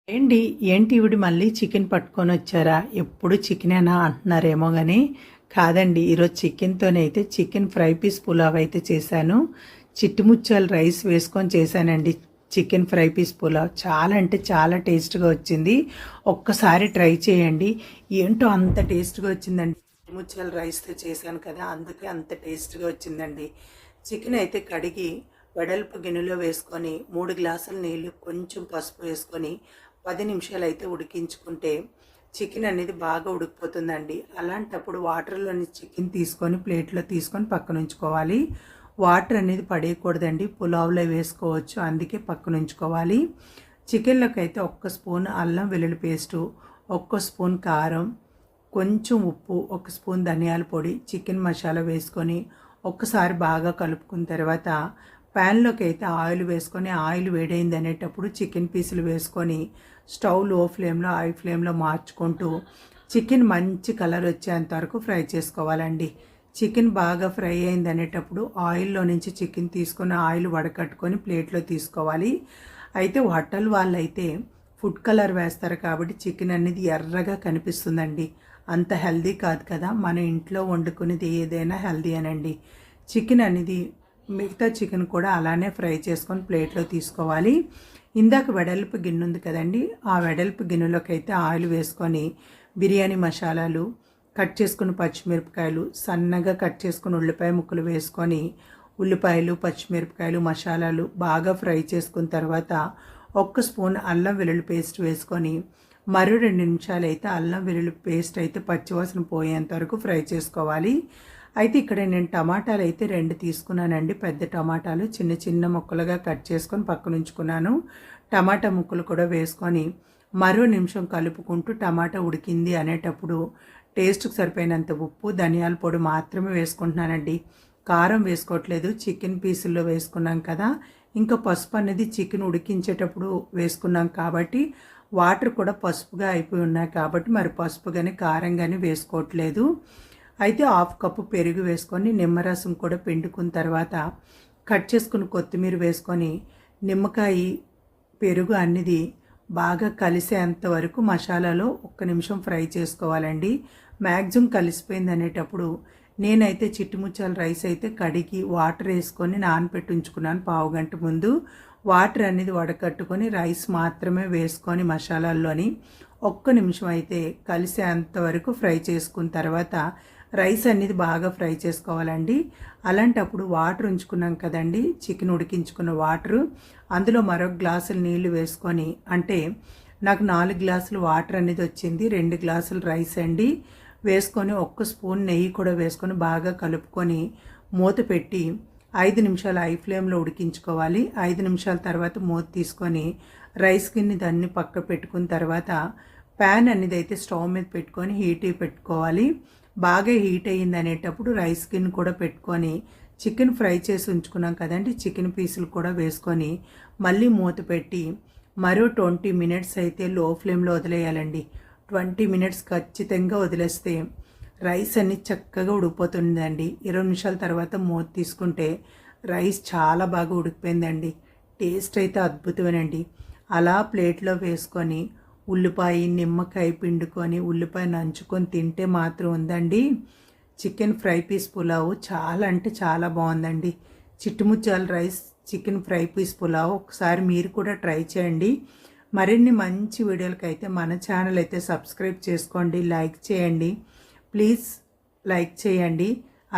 ఏంటి ఏంటి ఈవిడ మళ్ళీ చికెన్ పట్టుకొని వచ్చారా? ఎప్పుడు చికెనేనా అంటున్నారేమో కానీ కాదండి. ఈరోజు చికెన్తోనే అయితే చికెన్ ఫ్రై పీస్ పులావ్ అయితే చేశాను. చిట్టుముచ్చాలు రైస్ వేసుకొని చేశానండి. చికెన్ ఫ్రై పీస్ పులావ్ చాలా అంటే చాలా టేస్ట్గా వచ్చింది. ఒక్కసారి ట్రై చేయండి. ఏంటో అంత టేస్ట్గా వచ్చిందండి. చిట్టుముచ్చాల రైస్తో చేశాను కదా, అందుకే అంత టేస్ట్గా వచ్చిందండి. చికెన్ అయితే కడిగి వెడల్పు గిన్నెలో వేసుకొని 3 గ్లాసుల నీళ్ళు కొంచెం పసుపు వేసుకొని 10 నిమిషాలు అయితే ఉడికించుకుంటే చికెన్ అనేది బాగా ఉడికిపోతుందండి. అలాంటప్పుడు వాటర్లోని చికెన్ తీసుకొని ప్లేట్లో తీసుకొని పక్కన ఉంచుకోవాలి. వాటర్ అనేది పడేయకూడదండి, పులావ్లో వేసుకోవచ్చు, అందుకే పక్కన ఉంచుకోవాలి. చికెన్లోకి అయితే 1 స్పూన్ అల్లం వెల్లుల్లి పేస్టు, 1 స్పూన్ కారం, కొంచెం ఉప్పు, 1 స్పూన్ ధనియాల పొడి, చికెన్ మసాలా వేసుకొని ఒక్కసారి బాగా కలుపుకున్న తర్వాత ప్యాన్లోకి అయితే ఆయిల్ వేసుకొని ఆయిల్ వేడైంది అనేటప్పుడు చికెన్ పీసులు వేసుకొని స్టవ్ లో ఫ్లేమ్లో హై ఫ్లేమ్లో మార్చుకుంటూ చికెన్ మంచి కలర్ వచ్చేంత వరకు ఫ్రై చేసుకోవాలండి. చికెన్ బాగా ఫ్రై అయింది అనేటప్పుడు ఆయిల్లో నుంచి చికెన్ తీసుకొని ఆయిల్ వడకట్టుకొని ప్లేట్లో తీసుకోవాలి. అయితే హోటల్ వాళ్ళు అయితే ఫుడ్ కలర్ వేస్తారు కాబట్టి చికెన్ అనేది ఎర్రగా కనిపిస్తుందండి. అంత హెల్దీ కాదు కదా, మన ఇంట్లో వండుకునేది ఏదైనా హెల్దీ అనండి. చికెన్ అనేది మిగతా చికెన్ కూడా అలానే ఫ్రై చేసుకొని ప్లేట్లో తీసుకోవాలి. ఇందాక వెడల్పు గిన్నె ఉంది కదండి, ఆ వెడల్పు గిన్నెలోకి అయితే ఆయిల్ వేసుకొని బిర్యానీ మసాలాలు, కట్ చేసుకున్న పచ్చిమిరపకాయలు, సన్నగా కట్ చేసుకుని ఉల్లిపాయ ముక్కలు వేసుకొని ఉల్లిపాయలు పచ్చిమిరపకాయలు మసాలాలు బాగా ఫ్రై చేసుకున్న తర్వాత 1 స్పూన్ అల్లం వెల్లుల్లి పేస్ట్ వేసుకొని మరో 2 నిమిషాలు అయితే అల్లం వెల్లుల్లి పేస్ట్ అయితే పచ్చివాసన పోయేంత వరకు ఫ్రై చేసుకోవాలి. అయితే ఇక్కడ నేను టమాటాలు అయితే 2 తీసుకున్నానండి. పెద్ద టమాటాలు చిన్న చిన్న ముక్కలుగా కట్ చేసుకొని పక్కన ఉంచుకున్నాను. టమాటా ముక్కలు కూడా వేసుకొని మరో నిమిషం కలుపుకుంటూ టమాటా ఉడికింది అనేటప్పుడు టేస్ట్కి సరిపోయినంత ఉప్పు, ధనియాల పొడి మాత్రమే వేసుకుంటున్నానండి. కారం వేసుకోవట్లేదు, చికెన్ పీసుల్లో వేసుకున్నాం కదా. ఇంకా పసుపు అనేది చికెన్ ఉడికించేటప్పుడు వేసుకున్నాం కాబట్టి వాటర్ కూడా పసుపుగా అయిపోయి ఉన్నాయి కాబట్టి మరి పసుపు కానీ కారం కానీ వేసుకోవట్లేదు. అయితే 1/2 కప్పు పెరుగు వేసుకొని నిమ్మరసం కూడా పిండుకున్న తర్వాత కట్ చేసుకుని కొత్తిమీర వేసుకొని నిమ్మకాయ పెరుగు అన్నిది బాగా కలిసేంత వరకు మసాలాలో 1 నిమిషం ఫ్రై చేసుకోవాలండి. మ్యాక్సిమం కలిసిపోయింది అనేటప్పుడు నేనైతే చిట్టుముచ్చాల రైస్ అయితే కడిగి వాటర్ వేసుకొని నానబెట్టి ఉంచుకున్నాను. పావు గంట ముందు వాటర్ అనేది వడకట్టుకొని రైస్ మాత్రమే వేసుకొని మసాలాల్లోని 1 నిమిషం అయితే కలిసేంత వరకు ఫ్రై చేసుకున్న తర్వాత రైస్ అనేది బాగా ఫ్రై చేసుకోవాలండి. అలాంటప్పుడు వాటర్ ఉంచుకున్నాం కదండి, చికెన్ ఉడికించుకున్న వాటరు, అందులో మరొక గ్లాసులు నీళ్లు వేసుకొని, అంటే నాకు 4 గ్లాసులు వాటర్ అనేది వచ్చింది, 2 గ్లాసులు రైస్ అండి వేసుకొని 1 స్పూన్ నెయ్యి కూడా వేసుకొని బాగా కలుపుకొని మూత పెట్టి 5 నిమిషాలు హై ఫ్లేమ్లో ఉడికించుకోవాలి. 5 నిమిషాల తర్వాత మూత తీసుకొని రైస్ గిన్నె దాన్ని పక్క పెట్టుకున్న తర్వాత ప్యాన్ అనేది అయితే స్టవ్ మీద పెట్టుకొని హీట్ పెట్టుకోవాలి. బాగా హీట్ అయ్యింది అనేటప్పుడు రైస్ గిన్నె కూడా పెట్టుకొని చికెన్ ఫ్రై చేసి ఉంచుకున్నాం కదండి, చికెన్ పీసులు కూడా వేసుకొని మళ్ళీ మూత పెట్టి మరో 20 మినిట్స్ అయితే లో ఫ్లేమ్లో వదిలేయాలండి. 20 మినిట్స్ ఖచ్చితంగా వదిలేస్తే రైస్ అన్ని చక్కగా ఉడికిపోతుందండి. 20 నిమిషాల తర్వాత మూత తీసుకుంటే రైస్ చాలా బాగా ఉడికిపోయిందండి. టేస్ట్ అయితే అద్భుతమేనండి. అలా ప్లేట్లో వేసుకొని ఉల్లిపాయ నిమ్మకాయ పిండుకొని ఉల్లిపాయ నంచుకొని తింటే మాత్రం ఉందండి చికెన్ ఫ్రై పీస్ పులావ్ చాలా అంటే చాలా బాగుందండి. చిట్టుముచ్చాల rice chicken fry piece pulao ఒకసారి మీరు కూడా ట్రై చేయండి. మరిన్ని మంచి వీడియోలకి అయితే మన ఛానల్ అయితే సబ్స్క్రైబ్ చేసుకోండి, లైక్ చేయండి, ప్లీజ్ లైక్ చేయండి.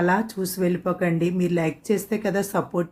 అలా చూసి వెళ్ళిపోకండి, మీరు లైక్ చేస్తే కదా సపోర్ట్